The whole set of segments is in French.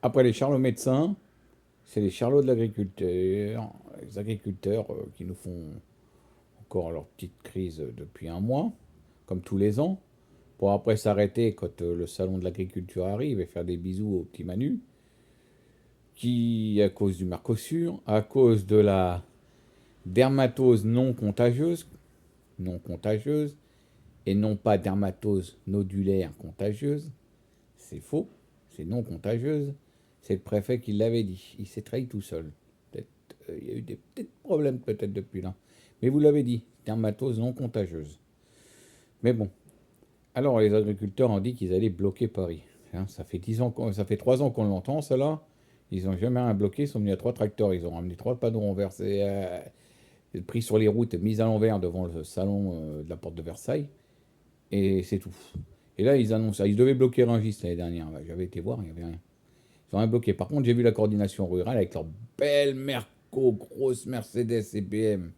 Après les charlots médecins, c'est les charlots de l'agriculteur. Les agriculteurs qui nous font encore leur petite crise depuis un mois, comme tous les ans, pour après s'arrêter quand le salon de l'agriculture arrive et faire des bisous au petit Manu, qui, à cause du Mercosur, à cause de la dermatose non contagieuse, et non pas dermatose nodulaire contagieuse, c'est faux, c'est non contagieuse, c'est le préfet qui l'avait dit, il s'est trahi tout seul. Il y a eu des petits problèmes peut-être depuis là. Mais vous l'avez dit, dermatose non contagieuse. Mais bon, alors les agriculteurs ont dit qu'ils allaient bloquer Paris. Hein, ça fait 10 ans, ça fait 3 ans qu'on l'entend, cela. Ils n'ont jamais rien bloqué, ils sont venus à 3 tracteurs, ils ont ramené 3 panneaux renversés, pris sur les routes, mis à l'envers devant le salon de la porte de Versailles, et c'est tout. Et là, ils annoncent, ils devaient bloquer Rungis l'année dernière. J'avais été voir, il n'y avait rien. Ils ont rien bloqué. Par contre, j'ai vu la coordination rurale avec leur belle Merco, grosse Mercedes et BM.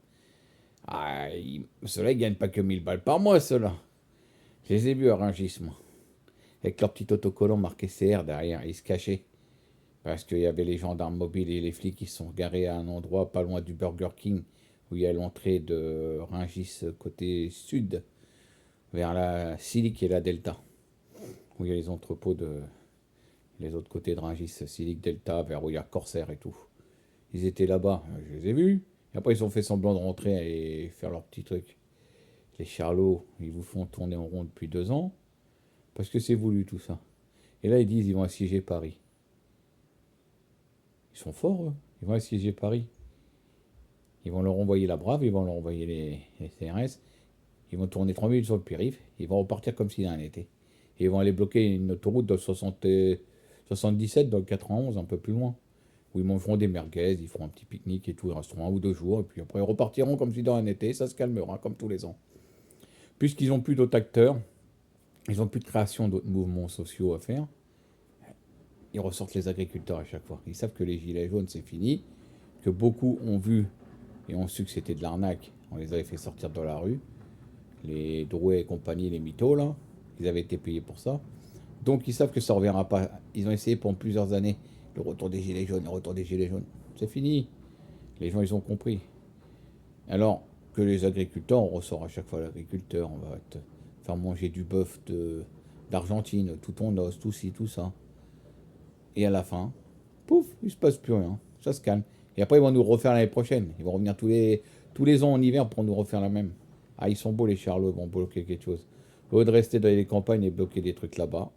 Ah, ceux-là, ils gagnent pas que 1000 balles par mois, ceux-là. Je les ai vus à Rungis, moi. Avec leur petit autocollant marqué CR derrière. Ils se cachaient. Parce qu'il y avait les gendarmes mobiles et les flics qui se sont garés à un endroit pas loin du Burger King, où il y a l'entrée de Rungis côté sud, vers la Silic et la Delta, où il y a les entrepôts de les autres côtés de Rungis, Silic Delta, vers où il y a Corsair et tout. Ils étaient là-bas, je les ai vus. Et après, ils ont fait semblant de rentrer et faire leur petit truc. Les charlots, ils vous font tourner en rond depuis 2 ans, parce que c'est voulu tout ça. Et là, ils disent ils vont assiéger Paris. Ils sont forts, eux. Ils vont assiéger Paris. Ils vont leur envoyer la Brave, ils vont leur envoyer les CRS. Ils vont tourner 3 minutes sur le périph'. Ils vont repartir comme s'il y en était. Et ils vont aller bloquer une autoroute de 77 dans le 91, un peu plus loin. Où ils mangeront des merguez, ils feront un petit pique-nique et tout. Ils resteront 1 ou 2 jours. Et puis après, ils repartiront comme si dans un été. Ça se calmera comme tous les ans. Puisqu'ils n'ont plus d'autres acteurs, ils n'ont plus de création d'autres mouvements sociaux à faire. Ils ressortent les agriculteurs à chaque fois. Ils savent que les gilets jaunes, c'est fini. Que beaucoup ont vu et ont su que c'était de l'arnaque. On les avait fait sortir de la rue. Les Drouet et compagnie, les mythos, là. Ils avaient été payés pour ça. Donc ils savent que ça ne reviendra pas. Ils ont essayé pendant plusieurs années le retour des gilets jaunes, le retour des gilets jaunes. C'est fini. Les gens, ils ont compris. Alors que les agriculteurs, on ressort à chaque fois l'agriculteur. On va te faire manger du bœuf d'Argentine, tout en os, tout ci, tout ça. Et à la fin, pouf, il se passe plus rien. Ça se calme. Et après, ils vont nous refaire l'année prochaine. Ils vont revenir tous les ans en hiver pour nous refaire la même. Ah, ils sont beaux les charlots, ils vont bloquer quelque chose. Au lieu de rester dans les campagnes et bloquer des trucs là-bas,